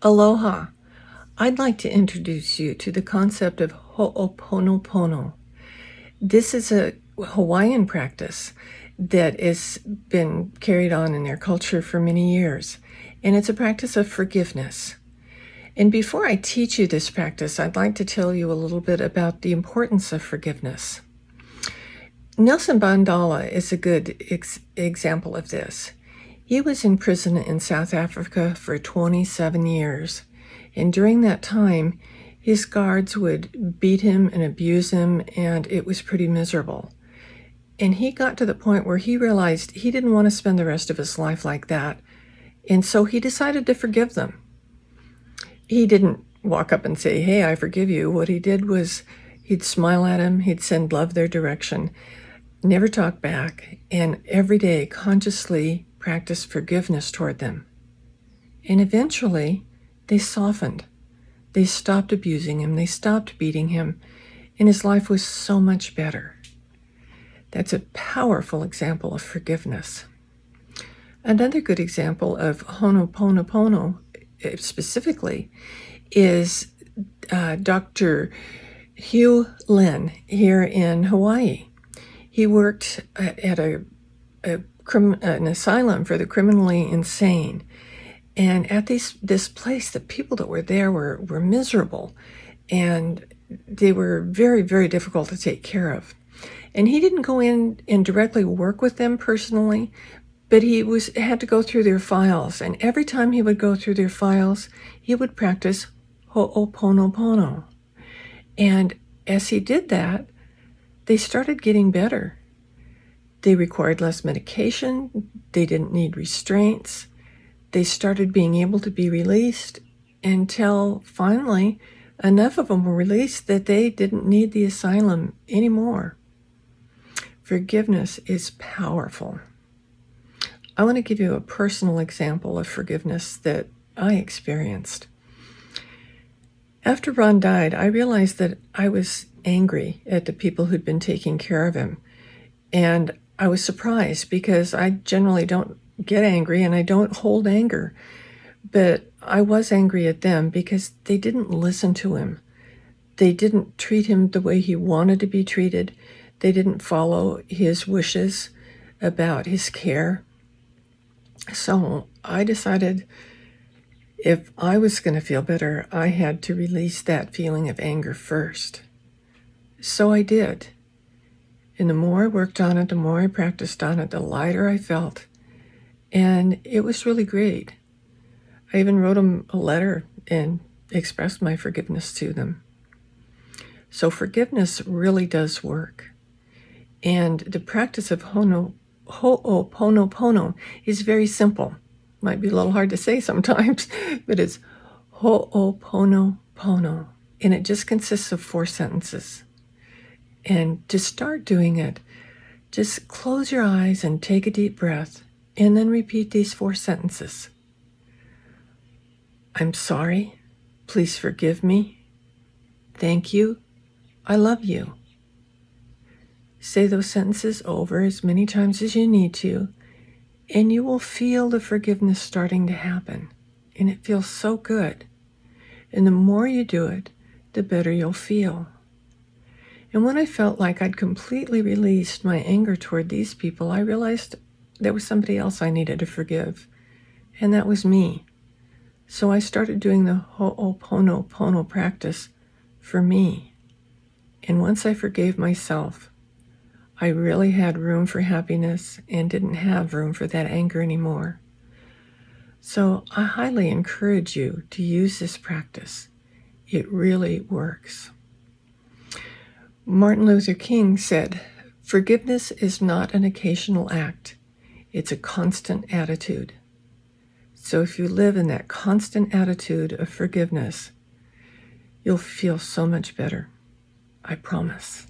Aloha. I'd like to introduce you to the concept of ho'oponopono. This is a Hawaiian practice that has been carried on in their culture for many years, and it's a practice of forgiveness. And before I teach you this practice, I'd like to tell you a little bit about the importance of forgiveness. Nelson Mandela is a good example of this. He was in prison in South Africa for 27 years, and during that time, his guards would beat him and abuse him, and it was pretty miserable. And he got to the point where he realized he didn't want to spend the rest of his life like that, and so he decided to forgive them. He didn't walk up and say, "Hey, I forgive you." What he did was he'd smile at him, he'd send love their direction, never talk back, and every day consciously practice forgiveness toward them. And eventually, they softened. They stopped abusing him, they stopped beating him, and his life was so much better. That's a powerful example of forgiveness. Another good example of ho'oponopono specifically is Dr. Hugh Lin here in Hawaii. He worked at an asylum for the criminally insane. And at this place, the people that were there were miserable, and they were very, very difficult to take care of. And he didn't go in and directly work with them personally, but he had to go through their files. And every time he would go through their files, he would practice ho'oponopono. And as he did that, they started getting better. They required less medication. They didn't need restraints. They started being able to be released until finally enough of them were released that they didn't need the asylum anymore. Forgiveness is powerful. I want to give you a personal example of forgiveness that I experienced. After Ron died, I realized that I was angry at the people who'd been taking care of him. And I was surprised because I generally don't get angry and I don't hold anger. But I was angry at them because they didn't listen to him. They didn't treat him the way he wanted to be treated. They didn't follow his wishes about his care. So I decided if I was going to feel better, I had to release that feeling of anger first. So I did. And the more I worked on it, the more I practiced on it, the lighter I felt. And it was really great. I even wrote them a letter and expressed my forgiveness to them. So forgiveness really does work. And the practice of ho'oponopono is very simple. Might be a little hard to say sometimes, but it's ho'oponopono. And it just consists of 4 sentences. And to start doing it, just close your eyes and take a deep breath, and then repeat these 4 sentences. I'm sorry. Please forgive me. Thank you. I love you. Say those sentences over as many times as you need to, and you will feel the forgiveness starting to happen. And it feels so good. And the more you do it, the better you'll feel. And when I felt like I'd completely released my anger toward these people, I realized there was somebody else I needed to forgive, and that was me. So I started doing the ho'oponopono practice for me. And once I forgave myself, I really had room for happiness and didn't have room for that anger anymore. So I highly encourage you to use this practice. It really works. Martin Luther King said, "Forgiveness is not an occasional act. It's a constant attitude." So if you live in that constant attitude of forgiveness, you'll feel so much better. I promise.